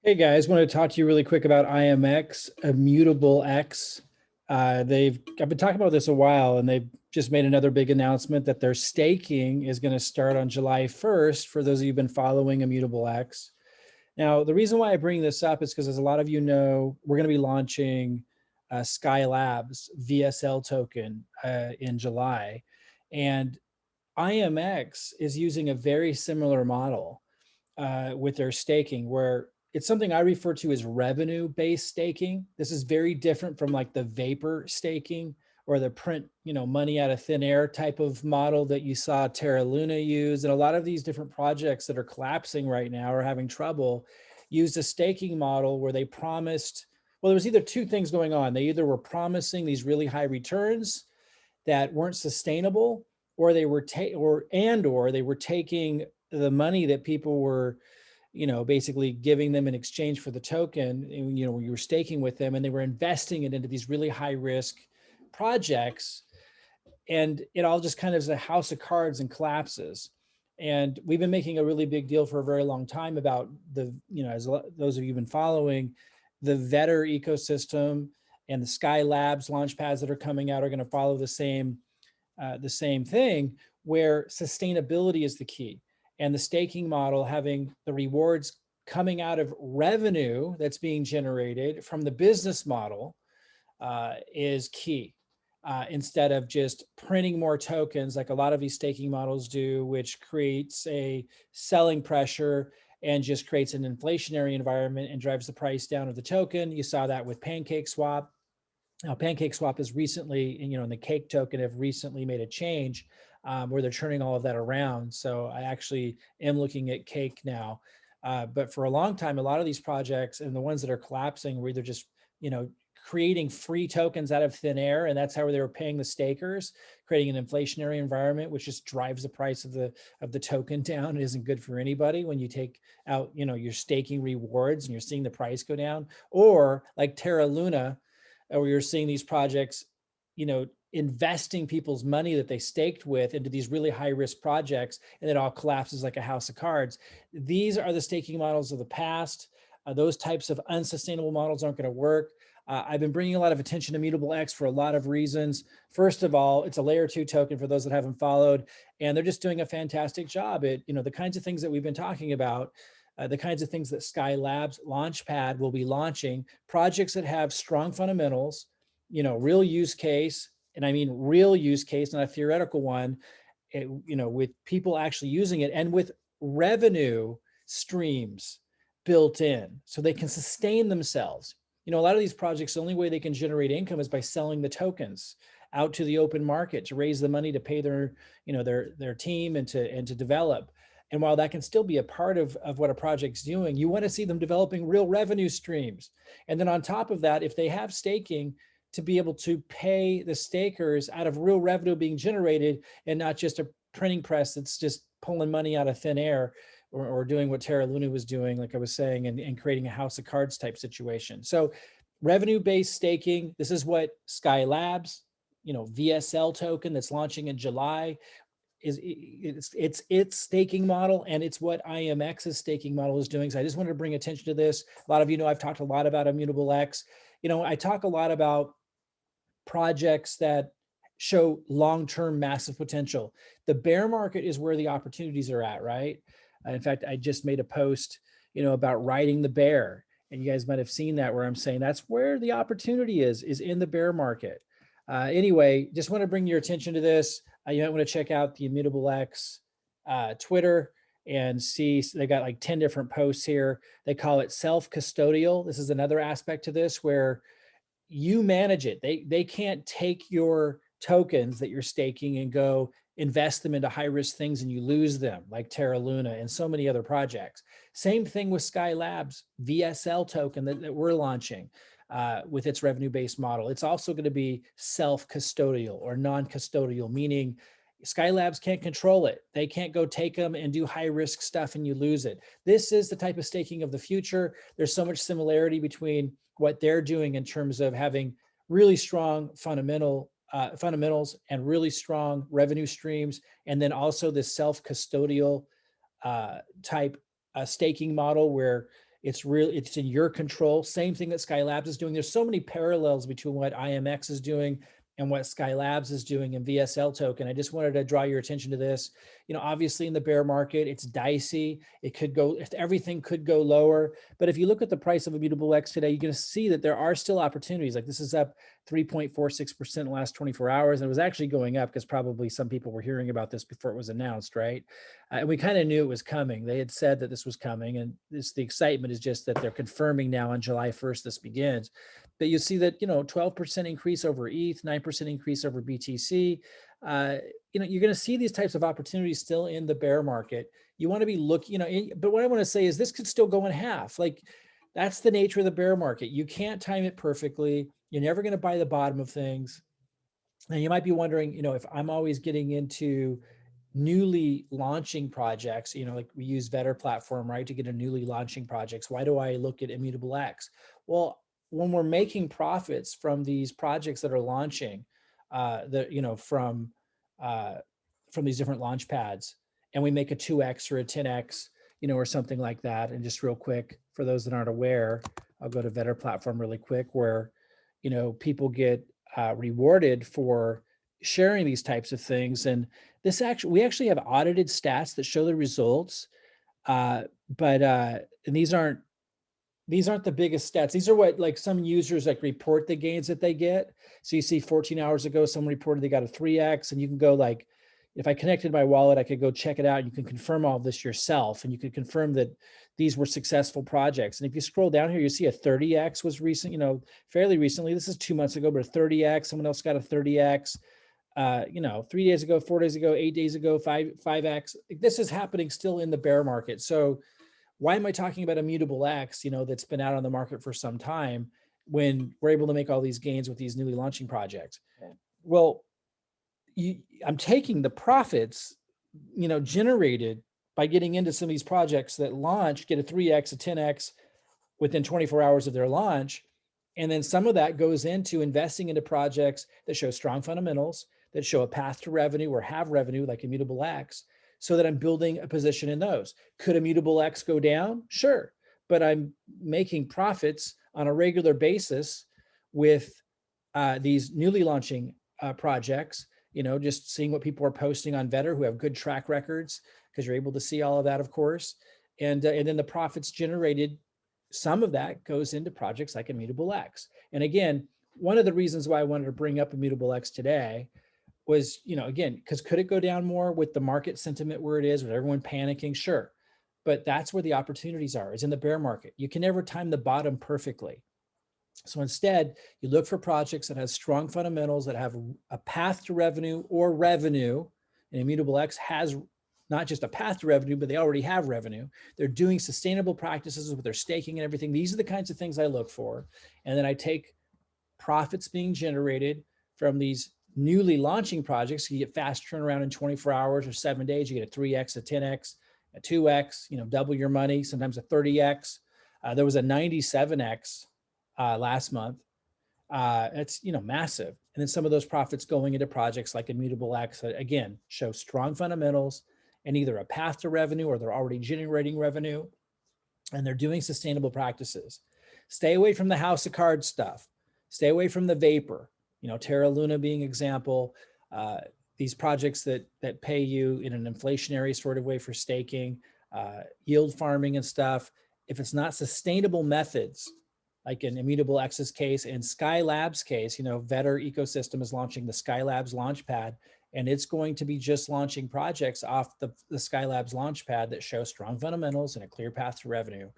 Hey guys, want to talk to you really quick about IMX, ImmutableX. I've been talking about this a while, and they've just made another big announcement that their staking is going to start on July 1st. For those of you who've been following ImmutableX. Now, the reason why I bring this up is because, as a lot of you know, we're going to be launching Sky Labs VSL token in July, and IMX is using a very similar model with their staking, where it's something I refer to as revenue-based staking. This is very different from like the vapor staking or the print, money out of thin air type of model that you saw Terra Luna use. And a lot of these different projects that are collapsing right now or having trouble used a staking model where they promised, well, there was either two things going on. They either were promising these really high returns that weren't sustainable, or they were or they were taking the money that people were basically giving them in exchange for the token, and, you were staking with them, and they were investing it into these really high risk projects. And it all just kind of is a house of cards and collapses. And we've been making a really big deal for a very long time about the, as those of you who've been following, the Vetter ecosystem and the Sky Labs launch pads that are coming out are going to follow the same thing, where sustainability is the key. And the staking model, having the rewards coming out of revenue that's being generated from the business model, is key. Instead of just printing more tokens like a lot of these staking models do, which creates a selling pressure and just creates an inflationary environment and drives the price down of the token. You saw that with PancakeSwap. Now, PancakeSwap has recently, and the Cake token have recently made a change where they're turning all of that around. So I actually am looking at Cake now. But for a long time, a lot of these projects and the ones that are collapsing were either just, creating free tokens out of thin air, and that's how they were paying the stakers, creating an inflationary environment, which just drives the price of the token down. It isn't good for anybody when you take out, your staking rewards and you're seeing the price go down. Or like Terra Luna, where you're seeing these projects, investing people's money that they staked with into these really high risk projects, and it all collapses like a house of cards. These are the staking models of the past. Those types of unsustainable models aren't going to work. I've been bringing a lot of attention to ImmutableX for a lot of reasons. First of all, it's a layer 2 token for those that haven't followed, and they're just doing a fantastic job at, the kinds of things that we've been talking about. The kinds of things that Sky Labs Launchpad will be launching, projects that have strong fundamentals, real use case, and I mean real use case, not a theoretical one, with people actually using it, and with revenue streams built in so they can sustain themselves. A lot of these projects, the only way they can generate income is by selling the tokens out to the open market to raise the money to pay their, their team and to develop. And while that can still be a part of what a project's doing, you want to see them developing real revenue streams. And then on top of that, if they have staking, to be able to pay the stakers out of real revenue being generated, and not just a printing press that's just pulling money out of thin air, or doing what Terra Luna was doing, like I was saying, and creating a house of cards type situation. So revenue-based staking, this is what Sky Labs, VSL token that's launching in July, it's staking model, and it's what IMX's staking model is doing. So I just wanted to bring attention to this. A lot of you know I've talked a lot about ImmutableX. I talk a lot about projects that show long-term massive potential. The bear market is where the opportunities are at, right? In fact, I just made a post, about riding the bear, and you guys might have seen that, where I'm saying that's where the opportunity is in the bear market. Anyway, just want to bring your attention to this. You might want to check out the ImmutableX Twitter and see, they got like 10 different posts here. They call it self-custodial. This is another aspect to this where you manage it. They can't take your tokens that you're staking and go invest them into high risk things and you lose them, like Terra Luna and so many other projects. Same thing with Sky Labs VSL token that we're launching with its revenue-based model. It's also going to be self-custodial or non-custodial, meaning Sky Labs can't control it. They can't go take them and do high risk stuff and you lose it. This is the type of staking of the future. There's so much similarity between what they're doing in terms of having really strong fundamentals and really strong revenue streams, and then also this self-custodial type staking model where It's in your control. Same thing that Skylabs is doing. There's so many parallels between what IMX is doing and what Skylabs is doing in VSL token. I just wanted to draw your attention to this. Obviously in the bear market, it's dicey. It could go, everything could go lower. But if you look at the price of ImmutableX today, you're going to see that there are still opportunities. Like this is up 3.46% in the last 24 hours. And it was actually going up because probably some people were hearing about this before it was announced, right? And we kind of knew it was coming. They had said that this was coming, and the excitement is just that they're confirming now on July 1st, this begins. But you see that, 12% increase over ETH, 9% increase over BTC. You're going to see these types of opportunities still in the bear market. You want to be looking, but what I want to say is this could still go in half. Like that's the nature of the bear market. You can't time it perfectly. You're never going to buy the bottom of things. And you might be wondering, if I'm always getting into newly launching projects, like we use Vetter platform, right, to get a newly launching projects. Why do I look at ImmutableX? Well, when we're making profits from these projects that are launching, from these different launch pads, and we make a 2x or a 10x, or something like that. And just real quick, for those that aren't aware, I'll go to Vetter platform really quick, where, people get rewarded for sharing these types of things. And we actually have audited stats that show the results, and these aren't the biggest stats. These are what like some users like report the gains that they get. So you see 14 hours ago, someone reported they got a 3x, and you can go like, if I connected my wallet, I could go check it out. You can confirm all of this yourself, and you could confirm that these were successful projects. And if you scroll down here, you see a 30x was recent, fairly recently. This is 2 months ago, but a 30x, someone else got a 30x. 3 days ago, 4 days ago, 8 days ago, 5x. This is happening still in the bear market. So why am I talking about ImmutableX, that's been out on the market for some time, when we're able to make all these gains with these newly launching projects? Well, I'm taking the profits, generated by getting into some of these projects that launch, get a 3x, a 10x within 24 hours of their launch. And then some of that goes into investing into projects that show strong fundamentals, that show a path to revenue or have revenue, like ImmutableX, so that I'm building a position in those. Could ImmutableX go down? Sure. But I'm making profits on a regular basis with these newly launching projects, just seeing what people are posting on Vetter who have good track records, because you're able to see all of that, of course. And then the profits generated, some of that goes into projects like ImmutableX. And again, one of the reasons why I wanted to bring up ImmutableX today was, again, because could it go down more with the market sentiment where it is, with everyone panicking? Sure. But that's where the opportunities are, is in the bear market. You can never time the bottom perfectly. So instead, you look for projects that have strong fundamentals, that have a path to revenue or revenue. And ImmutableX has not just a path to revenue, but they already have revenue. They're doing sustainable practices with their staking and everything. These are the kinds of things I look for. And then I take profits being generated from these newly launching projects. You get fast turnaround in 24 hours or 7 days. You get a 3x, a 10x, a 2x, double your money, sometimes a 30x. There was a 97x last month. It's massive. And then some of those profits going into projects like ImmutableX that, again, show strong fundamentals and either a path to revenue or they're already generating revenue and they're doing sustainable practices. Stay away from the house of cards stuff. Stay away from the vapor. Terra Luna being example. These projects that pay you in an inflationary sort of way for staking, yield farming and stuff. If it's not sustainable methods, like in ImmutableX's case and Skylab's case, Vetter ecosystem is launching the Skylab's Launchpad, and it's going to be just launching projects off the Skylab's Launchpad that show strong fundamentals and a clear path to revenue.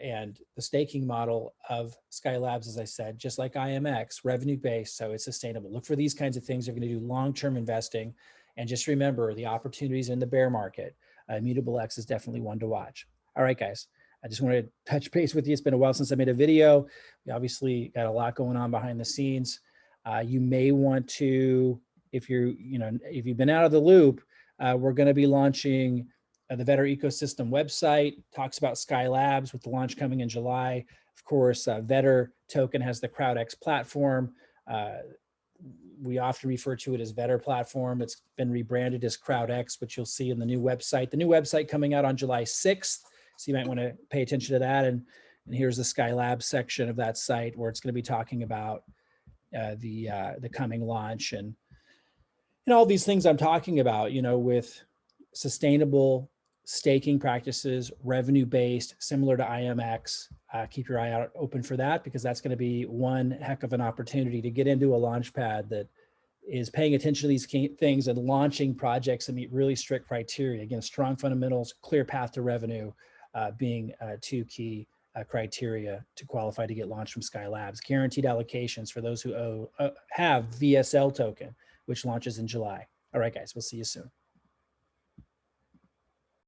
And the staking model of Skylabs, as I said, just like IMX, revenue-based, so it's sustainable. Look for these kinds of things. They're going to do long-term investing. And just remember the opportunities in the bear market. ImmutableX is definitely one to watch. All right, guys. I just wanted to touch base with you. It's been a while since I made a video. We obviously got a lot going on behind the scenes. You may want to, if you've been out of the loop, we're going to be launching the Vetter ecosystem website. Talks about Skylabs with the launch coming in July. Of course, Vetter token has the CrowdX platform. We often refer to it as Vetter platform. It's been rebranded as CrowdX, which you'll see in the new website. The new website coming out on July 6th. So you might want to pay attention to that. And here's the Skylab section of that site where it's going to be talking about the coming launch and all these things I'm talking about, with sustainable staking practices, revenue-based, similar to IMX. Keep your eye out open for that, because that's going to be one heck of an opportunity to get into a launch pad that is paying attention to these key things and launching projects that meet really strict criteria. Again, strong fundamentals, clear path to revenue being two key criteria to qualify to get launched from Skylabs. Guaranteed allocations for those who have VSL token, which launches in July. All right, guys, we'll see you soon.